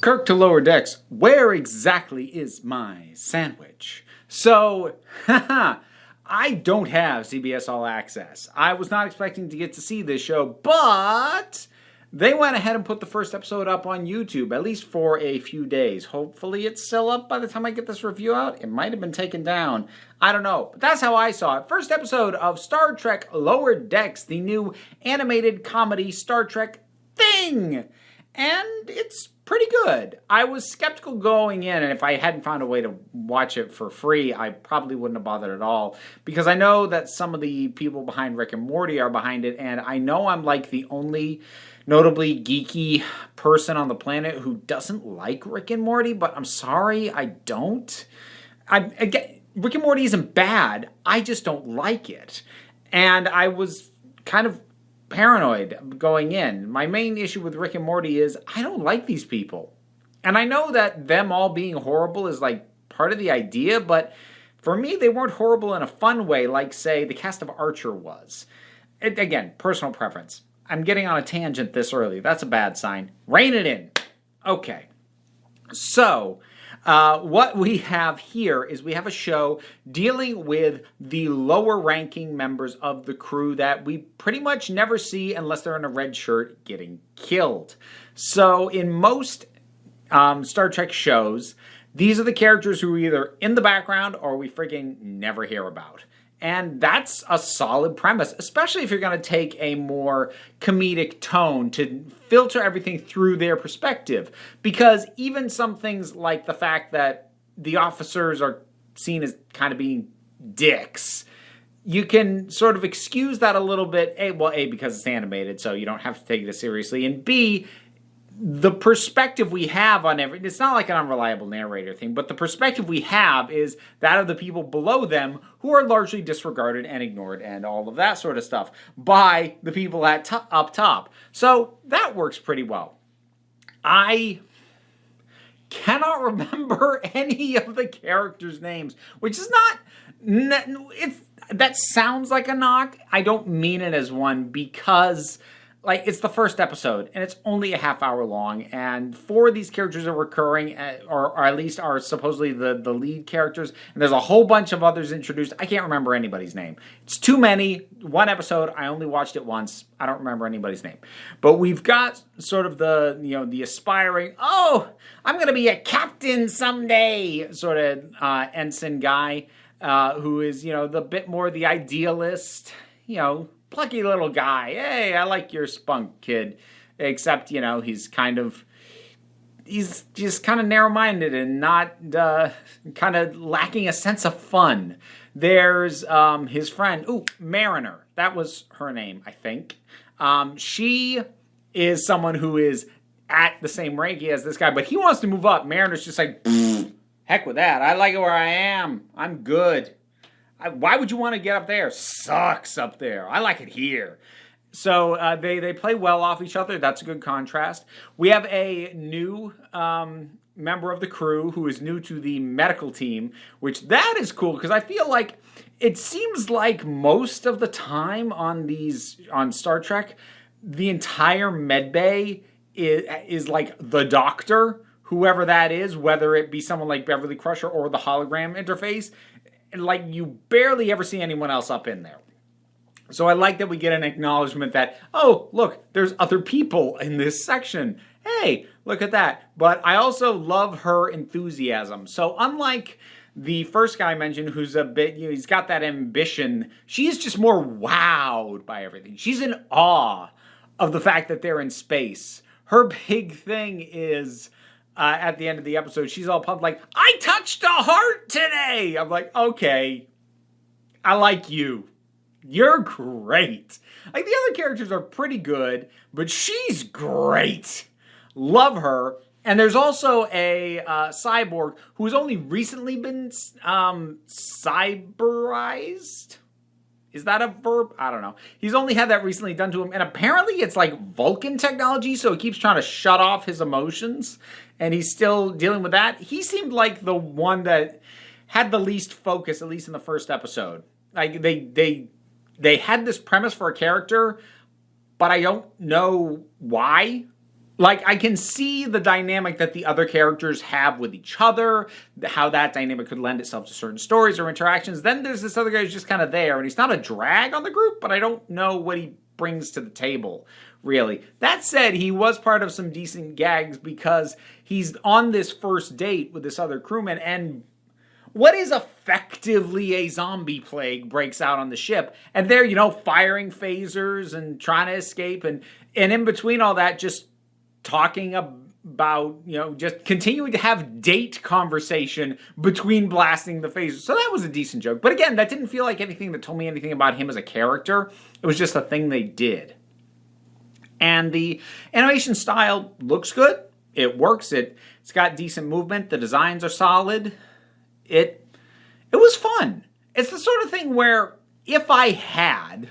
Kirk to Lower Decks, where exactly is my sandwich? So, I don't have CBS All Access. I was not expecting to get to see this show, but they went ahead and put the first episode up on YouTube, at least for a few days. Hopefully it's still up by the time I get this review out. It might have been taken down. I don't know. But that's how I saw it. First episode of Star Trek Lower Decks, the new animated comedy Star Trek thing. And it's pretty good. I was skeptical going in, and if I hadn't found a way to watch it for free, I probably wouldn't have bothered at all. Because I know that some of the people behind Rick and Morty are behind it, and I know I'm like the only notably geeky person on the planet who doesn't like Rick and Morty, but I'm sorry, I don't. Again, Rick and Morty isn't bad, I just don't like it. And I was kind of paranoid going in. My main issue with Rick and Morty is I don't like these people. And I know that them all being horrible is like part of the idea, but for me, they weren't horrible in a fun way like, say, the cast of Archer was. Again, personal preference. I'm getting on a tangent this early. That's a bad sign. Rein it in. Okay. So, what we have here is we have a show dealing with the lower ranking members of the crew that we pretty much never see unless they're in a red shirt getting killed. So in most Star Trek shows, these are the characters who are either in the background or we freaking never hear about. And that's a solid premise, especially if you're going to take a more comedic tone to filter everything through their perspective. Because even some things like the fact that the officers are seen as kind of being dicks, you can sort of excuse that a little bit. A, because it's animated, so you don't have to take it seriously. And B, the perspective we have on it's not like an unreliable narrator thing, but the perspective we have is that of the people below them who are largely disregarded and ignored and all of that sort of stuff by the people at up top. So that works pretty well. I cannot remember any of the characters' names, which is that sounds like a knock. I don't mean it as one because it's the first episode, and it's only a half hour long, and 4 of these characters are recurring, or at least are supposedly the lead characters, and there's a whole bunch of others introduced. I can't remember anybody's name. It's too many. One episode, I only watched it once. I don't remember anybody's name. But we've got sort of the aspiring, I'm going to be a captain someday, sort of ensign guy, who is, the bit more the idealist, plucky little guy. Hey, I like your spunk, kid. Except, he's just kind of narrow-minded and not kind of lacking a sense of fun. There's his friend, Mariner. That was her name, I think. She is someone who is at the same rank as this guy, but he wants to move up. Mariner's just like, heck with that. I like it where I am. I'm good. Why would you want to get up there? Sucks up there. I like it here. So they play well off each other. That's a good contrast. We have a new member of the crew who is new to the medical team, which that is cool because I feel like it seems like most of the time on Star Trek, the entire medbay is like the doctor, whoever that is, whether it be someone like Beverly Crusher or the hologram interface. Like, you barely ever see anyone else up in there. So I like that we get an acknowledgement that, look, there's other people in this section. Hey, look at that. But I also love her enthusiasm. So unlike the first guy I mentioned, who's a bit, he's got that ambition, she's just more wowed by everything. She's in awe of the fact that they're in space. Her big thing is, at the end of the episode, she's all pumped like, I touched a heart today! I'm like, okay, I like you. You're great. Like, the other characters are pretty good, but she's great. Love her. And there's also a cyborg who's only recently been cyberized. Is that a verb? I don't know. He's only had that recently done to him. And apparently it's like Vulcan technology, so it keeps trying to shut off his emotions. And he's still dealing with that. He seemed like the one that had the least focus, at least in the first episode. Like, they had this premise for a character, but I don't know why. Like, I can see the dynamic that the other characters have with each other, how that dynamic could lend itself to certain stories or interactions. Then there's this other guy who's just kind of there, and he's not a drag on the group, but I don't know what he brings to the table, really. That said, he was part of some decent gags because he's on this first date with this other crewman, and what is effectively a zombie plague breaks out on the ship, and they're, firing phasers and trying to escape, and in between all that, just talking about, just continuing to have date conversation between blasting the phasers. So that was a decent joke. But again, that didn't feel like anything that told me anything about him as a character. It was just a thing they did. And the animation style looks good. It works. It's got decent movement. The designs are solid. It was fun. It's the sort of thing where if I had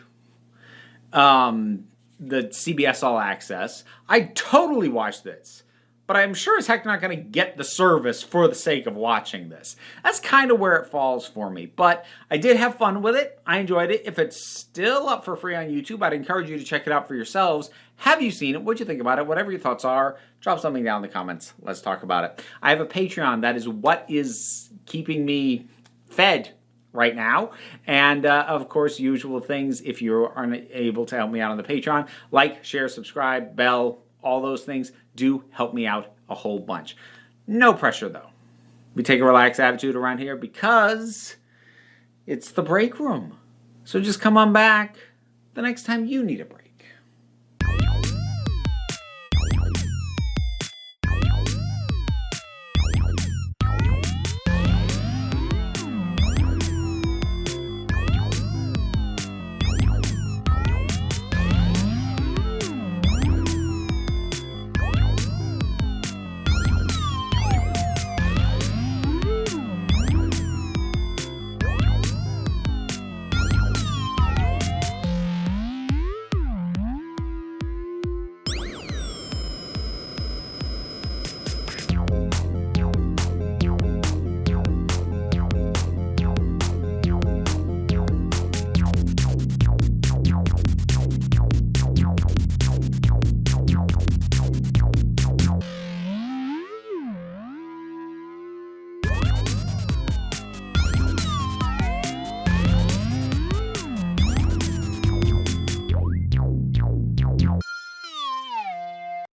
the CBS All Access, I'd totally watch this. But I'm sure as heck not going to get the service for the sake of watching this. That's kind of where it falls for me. But I did have fun with it. I enjoyed it. If it's still up for free on YouTube, I'd encourage you to check it out for yourselves. Have you seen it? What'd you think about it? Whatever your thoughts are, drop something down in the comments. Let's talk about it. I have a Patreon. That is what is keeping me fed right now. And of course, usual things. If you aren't able to help me out on the Patreon, like, share, subscribe, bell, all those things do help me out a whole bunch. No pressure though. We take a relaxed attitude around here because it's the break room. So just come on back the next time you need a break.